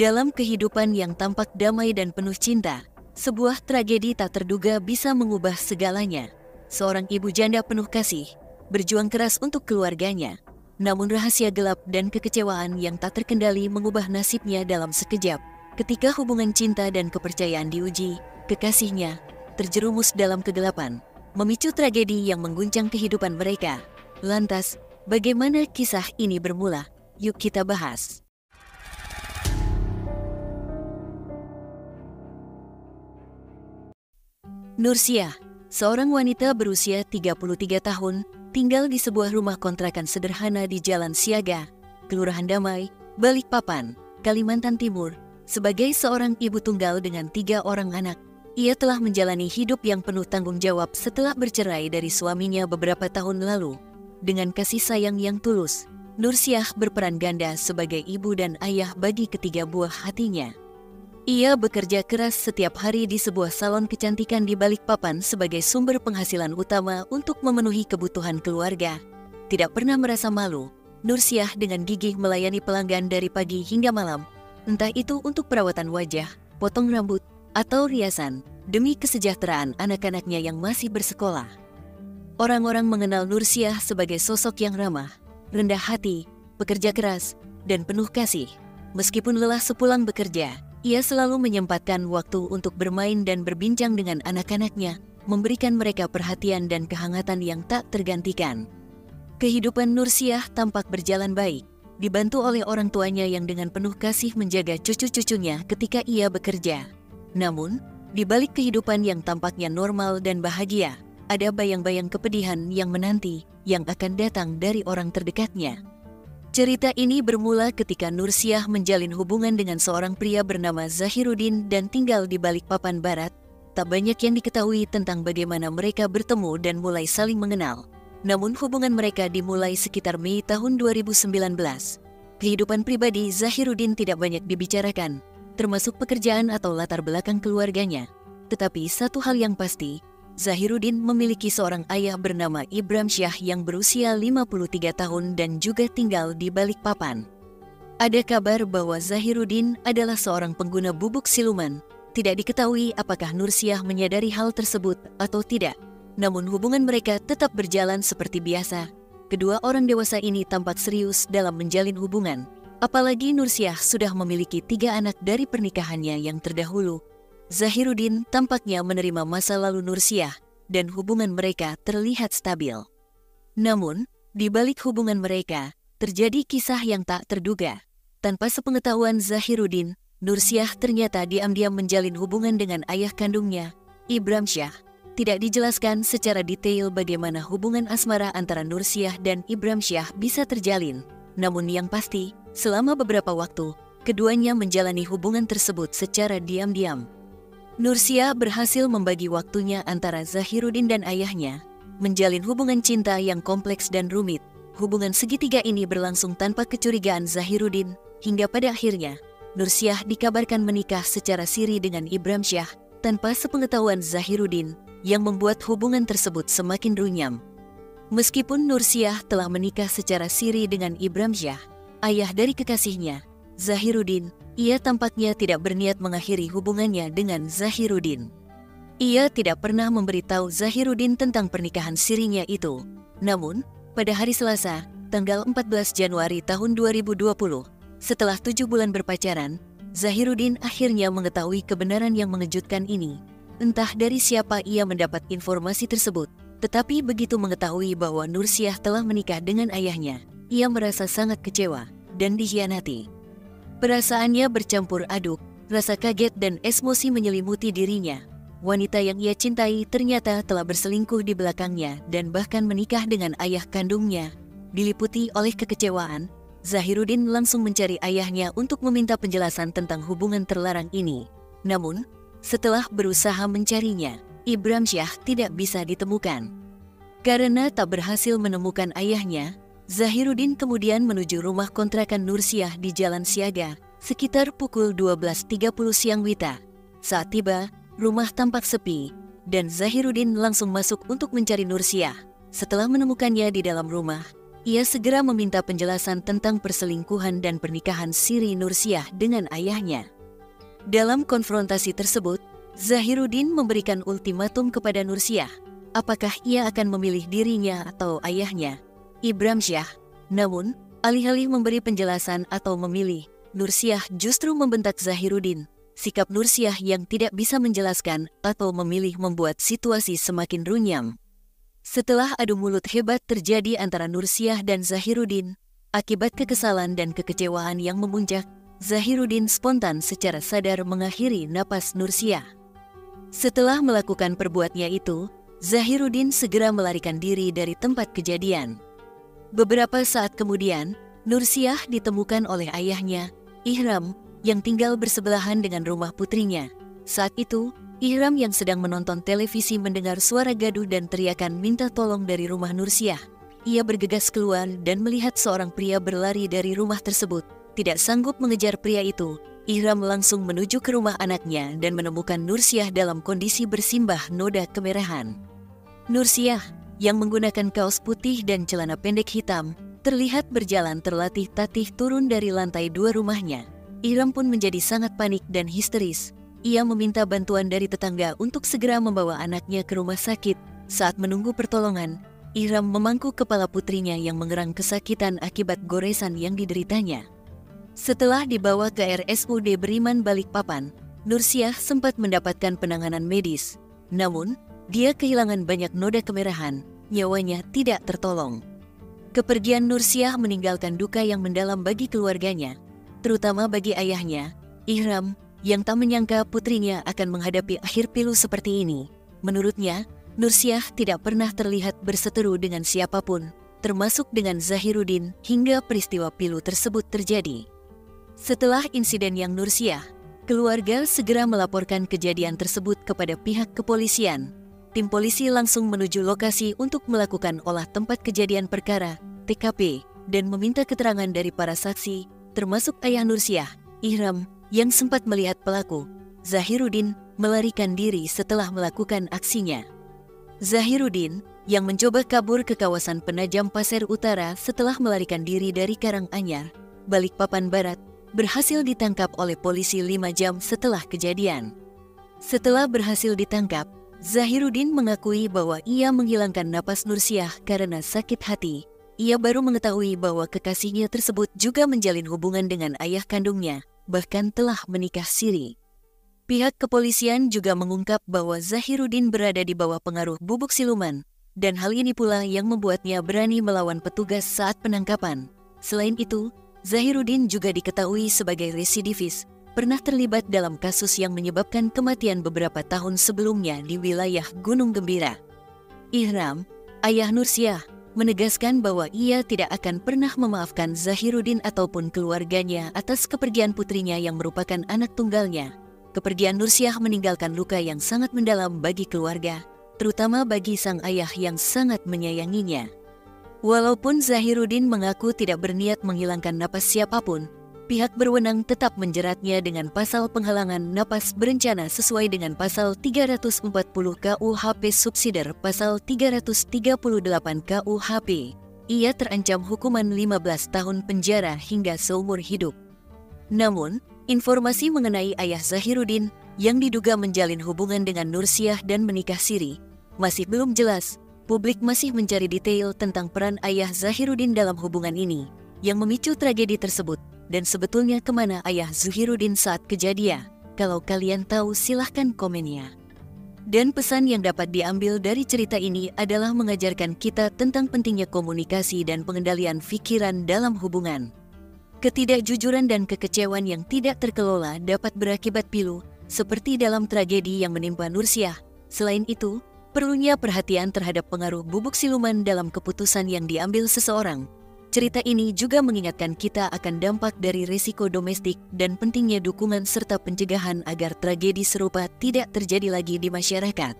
Dalam kehidupan yang tampak damai dan penuh cinta, sebuah tragedi tak terduga bisa mengubah segalanya. Seorang ibu janda penuh kasih, berjuang keras untuk keluarganya. Namun rahasia gelap dan kekecewaan yang tak terkendali mengubah nasibnya dalam sekejap. Ketika hubungan cinta dan kepercayaan diuji, kekasihnya terjerumus dalam kegelapan, memicu tragedi yang mengguncang kehidupan mereka. Lantas, bagaimana kisah ini bermula? Yuk kita bahas. Nursiah, seorang wanita berusia 33 tahun, tinggal di sebuah rumah kontrakan sederhana di Jalan Siaga, Kelurahan Damai, Balikpapan, Kalimantan Timur. Sebagai seorang ibu tunggal dengan 3 orang anak, ia telah menjalani hidup yang penuh tanggung jawab setelah bercerai dari suaminya beberapa tahun lalu. Dengan kasih sayang yang tulus, Nursiah berperan ganda sebagai ibu dan ayah bagi ketiga buah hatinya. Ia bekerja keras setiap hari di sebuah salon kecantikan di Balikpapan sebagai sumber penghasilan utama untuk memenuhi kebutuhan keluarga. Tidak pernah merasa malu, Nursiah dengan gigih melayani pelanggan dari pagi hingga malam, entah itu untuk perawatan wajah, potong rambut, atau riasan, demi kesejahteraan anak-anaknya yang masih bersekolah. Orang-orang mengenal Nursiah sebagai sosok yang ramah, rendah hati, pekerja keras, dan penuh kasih. Meskipun lelah sepulang bekerja, ia selalu menyempatkan waktu untuk bermain dan berbincang dengan anak-anaknya, memberikan mereka perhatian dan kehangatan yang tak tergantikan. Kehidupan Nursiah tampak berjalan baik, dibantu oleh orang tuanya yang dengan penuh kasih menjaga cucu-cucunya ketika ia bekerja. Namun, di balik kehidupan yang tampaknya normal dan bahagia, ada bayang-bayang kepedihan yang menanti yang akan datang dari orang terdekatnya. Cerita ini bermula ketika Nursiah menjalin hubungan dengan seorang pria bernama Zahiruddin dan tinggal di Balikpapan Barat. Tak banyak yang diketahui tentang bagaimana mereka bertemu dan mulai saling mengenal. Namun hubungan mereka dimulai sekitar Mei tahun 2019. Kehidupan pribadi Zahiruddin tidak banyak dibicarakan, termasuk pekerjaan atau latar belakang keluarganya. Tetapi satu hal yang pasti, Zahiruddin memiliki seorang ayah bernama Ibramsyah yang berusia 53 tahun dan juga tinggal di Balikpapan. Ada kabar bahwa Zahiruddin adalah seorang pengguna bubuk siluman. Tidak diketahui apakah Nursiah menyadari hal tersebut atau tidak. Namun hubungan mereka tetap berjalan seperti biasa. Kedua orang dewasa ini tampak serius dalam menjalin hubungan. Apalagi Nursiah sudah memiliki 3 anak dari pernikahannya yang terdahulu. Zahiruddin tampaknya menerima masa lalu Nursiah dan hubungan mereka terlihat stabil. Namun, di balik hubungan mereka, terjadi kisah yang tak terduga. Tanpa sepengetahuan Zahiruddin, Nursiah ternyata diam-diam menjalin hubungan dengan ayah kandungnya, Ibramsyah. Tidak dijelaskan secara detail bagaimana hubungan asmara antara Nursiah dan Ibramsyah bisa terjalin. Namun yang pasti, selama beberapa waktu, keduanya menjalani hubungan tersebut secara diam-diam. Nursiah berhasil membagi waktunya antara Zahiruddin dan ayahnya, menjalin hubungan cinta yang kompleks dan rumit. Hubungan segitiga ini berlangsung tanpa kecurigaan Zahiruddin, hingga pada akhirnya, Nursiah dikabarkan menikah secara siri dengan Ibramsyah tanpa sepengetahuan Zahiruddin, yang membuat hubungan tersebut semakin runyam. Meskipun Nursiah telah menikah secara siri dengan Ibramsyah, ayah dari kekasihnya, Zahiruddin, ia tampaknya tidak berniat mengakhiri hubungannya dengan Zahiruddin. Ia tidak pernah memberitahu Zahiruddin tentang pernikahan sirinya itu. Namun, pada hari Selasa, tanggal 14 Januari tahun 2020, setelah 7 bulan berpacaran, Zahiruddin akhirnya mengetahui kebenaran yang mengejutkan ini. Entah dari siapa ia mendapat informasi tersebut, tetapi begitu mengetahui bahwa Nursiah telah menikah dengan ayahnya, ia merasa sangat kecewa dan dikhianati. Perasaannya bercampur aduk, rasa kaget dan emosi menyelimuti dirinya. Wanita yang ia cintai ternyata telah berselingkuh di belakangnya dan bahkan menikah dengan ayah kandungnya. Diliputi oleh kekecewaan, Zahiruddin langsung mencari ayahnya untuk meminta penjelasan tentang hubungan terlarang ini. Namun, setelah berusaha mencarinya, Ibramsyah tidak bisa ditemukan. Karena tak berhasil menemukan ayahnya, Zahiruddin kemudian menuju rumah kontrakan Nursiah di Jalan Siaga, sekitar pukul 12.30 siang WITA. Saat tiba, rumah tampak sepi, dan Zahiruddin langsung masuk untuk mencari Nursiah. Setelah menemukannya di dalam rumah, Ia segera meminta penjelasan tentang perselingkuhan dan pernikahan siri Nursiah dengan ayahnya. Dalam konfrontasi tersebut, Zahiruddin memberikan ultimatum kepada Nursiah, apakah ia akan memilih dirinya atau ayahnya, Ibramsyah. Namun, alih-alih memberi penjelasan atau memilih, Nursiah justru membentak Zahiruddin. Sikap Nursiah yang tidak bisa menjelaskan atau memilih membuat situasi semakin runyam. Setelah adu mulut hebat terjadi antara Nursiah dan Zahiruddin, akibat kekesalan dan kekecewaan yang memuncak, Zahiruddin spontan secara sadar mengakhiri napas Nursiah. Setelah melakukan perbuatannya itu, Zahiruddin segera melarikan diri dari tempat kejadian. Beberapa saat kemudian, Nursiah ditemukan oleh ayahnya, Ihram, yang tinggal bersebelahan dengan rumah putrinya. Saat itu, Ihram yang sedang menonton televisi mendengar suara gaduh dan teriakan minta tolong dari rumah Nursiah. Ia bergegas keluar dan melihat seorang pria berlari dari rumah tersebut. Tidak sanggup mengejar pria itu, Ihram langsung menuju ke rumah anaknya dan menemukan Nursiah dalam kondisi bersimbah noda kemerahan. Nursiah, yang menggunakan kaos putih dan celana pendek hitam, terlihat berjalan terlatih-tatih turun dari lantai 2 rumahnya. Ihram pun menjadi sangat panik dan histeris. Ia meminta bantuan dari tetangga untuk segera membawa anaknya ke rumah sakit. Saat menunggu pertolongan, Ihram memangku kepala putrinya yang mengerang kesakitan akibat goresan yang dideritanya. Setelah dibawa ke RSUD Beriman Balikpapan, Nursiah sempat mendapatkan penanganan medis. Namun, dia kehilangan banyak noda kemerahan, nyawanya tidak tertolong. Kepergian Nursiah meninggalkan duka yang mendalam bagi keluarganya, terutama bagi ayahnya, Ihram, yang tak menyangka putrinya akan menghadapi akhir pilu seperti ini. Menurutnya, Nursiah tidak pernah terlihat berseteru dengan siapapun, termasuk dengan Zahiruddin hingga peristiwa pilu tersebut terjadi. Setelah insiden yang Nursiah, keluarga segera melaporkan kejadian tersebut kepada pihak kepolisian. Tim polisi langsung menuju lokasi untuk melakukan olah tempat kejadian perkara, TKP, dan meminta keterangan dari para saksi, termasuk ayah Nursiah, Ihram, yang sempat melihat pelaku. Zahiruddin melarikan diri setelah melakukan aksinya. Zahiruddin, yang mencoba kabur ke kawasan Penajam Pasir Utara setelah melarikan diri dari Karanganyar, Balikpapan Barat, berhasil ditangkap oleh polisi 5 jam setelah kejadian. Setelah berhasil ditangkap, Zahiruddin mengakui bahwa ia menghilangkan napas Nursiah karena sakit hati. Ia baru mengetahui bahwa kekasihnya tersebut juga menjalin hubungan dengan ayah kandungnya, bahkan telah menikah siri. Pihak kepolisian juga mengungkap bahwa Zahiruddin berada di bawah pengaruh bubuk siluman, dan hal ini pula yang membuatnya berani melawan petugas saat penangkapan. Selain itu, Zahiruddin juga diketahui sebagai residivis, pernah terlibat dalam kasus yang menyebabkan kematian beberapa tahun sebelumnya di wilayah Gunung Gembira. Ihram, ayah Nursiah, menegaskan bahwa ia tidak akan pernah memaafkan Zahiruddin ataupun keluarganya atas kepergian putrinya yang merupakan anak tunggalnya. Kepergian Nursiah meninggalkan luka yang sangat mendalam bagi keluarga, terutama bagi sang ayah yang sangat menyayanginya. Walaupun Zahiruddin mengaku tidak berniat menghilangkan napas siapapun, pihak berwenang tetap menjeratnya dengan pasal penghalangan napas berencana sesuai dengan pasal 340 KUHP subsidiar pasal 338 KUHP. Ia terancam hukuman 15 tahun penjara hingga seumur hidup. Namun, informasi mengenai ayah Zahiruddin yang diduga menjalin hubungan dengan Nursiah dan menikah siri masih belum jelas. Publik masih mencari detail tentang peran ayah Zahiruddin dalam hubungan ini yang memicu tragedi tersebut, dan sebetulnya kemana ayah Zahiruddin saat kejadian. Kalau kalian tahu, silahkan komennya. Dan pesan yang dapat diambil dari cerita ini adalah mengajarkan kita tentang pentingnya komunikasi dan pengendalian pikiran dalam hubungan. Ketidakjujuran dan kekecewaan yang tidak terkelola dapat berakibat pilu, seperti dalam tragedi yang menimpa Nursiah. Selain itu, perlunya perhatian terhadap pengaruh bubuk siluman dalam keputusan yang diambil seseorang. Cerita ini juga mengingatkan kita akan dampak dari risiko domestik dan pentingnya dukungan serta pencegahan agar tragedi serupa tidak terjadi lagi di masyarakat.